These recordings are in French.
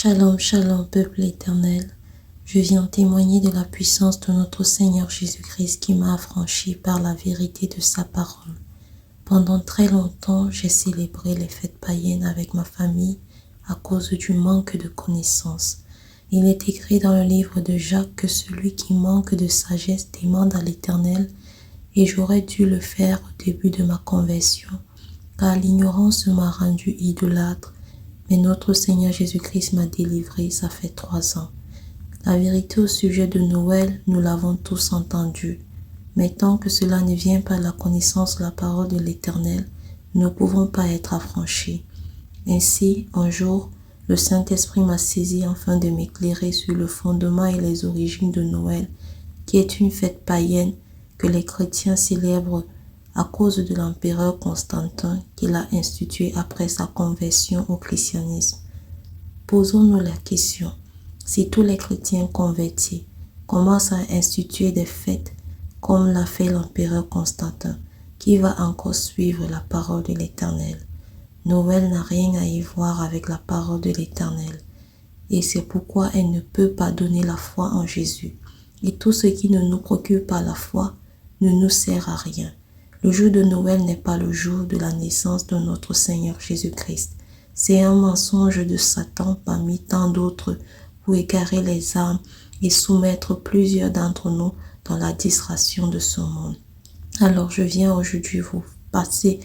Shalom, shalom, peuple éternel. Je viens témoigner de la puissance de notre Seigneur Jésus-Christ qui m'a affranchi par la vérité de sa parole. Pendant très longtemps, j'ai célébré les fêtes païennes avec ma famille à cause du manque de connaissances. Il est écrit dans le livre de Jacques que celui qui manque de sagesse demande à l'Éternel, et j'aurais dû le faire au début de ma conversion, car l'ignorance m'a rendu idolâtre. Mais notre Seigneur Jésus-Christ m'a délivré, ça fait 3 ans. La vérité au sujet de Noël, nous l'avons tous entendu. Mais tant que cela ne vient pas à la connaissance de la parole de l'Éternel, nous ne pouvons pas être affranchis. Ainsi, un jour, le Saint-Esprit m'a saisi afin de m'éclairer sur le fondement et les origines de Noël, qui est une fête païenne que les chrétiens célèbrent à cause de l'empereur Constantin qui l'a institué après sa conversion au christianisme. Posons-nous la question, si tous les chrétiens convertis commencent à instituer des fêtes comme l'a fait l'empereur Constantin, qui va encore suivre la parole de l'Éternel? Noël n'a rien à y voir avec la parole de l'Éternel, et c'est pourquoi elle ne peut pas donner la foi en Jésus. Et tout ce qui ne nous procure pas la foi ne nous sert à rien. Le jour de Noël n'est pas le jour de la naissance de notre Seigneur Jésus-Christ. C'est un mensonge de Satan parmi tant d'autres pour égarer les âmes et soumettre plusieurs d'entre nous dans la distraction de ce monde. Alors je viens aujourd'hui vous passer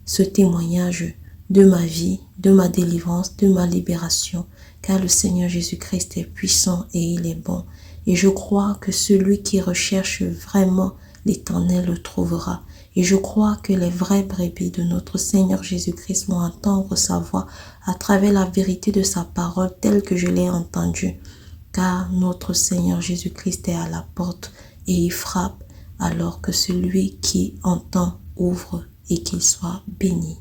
ce témoignage de ma vie, de ma délivrance, de ma libération, car le Seigneur Jésus-Christ est puissant et il est bon. Et je crois que celui qui recherche vraiment l'Éternel le trouvera. Et je crois que les vrais brebis de notre Seigneur Jésus-Christ vont entendre sa voix à travers la vérité de sa parole telle que je l'ai entendue. Car notre Seigneur Jésus-Christ est à la porte et il frappe, alors que celui qui entend ouvre et qu'il soit béni.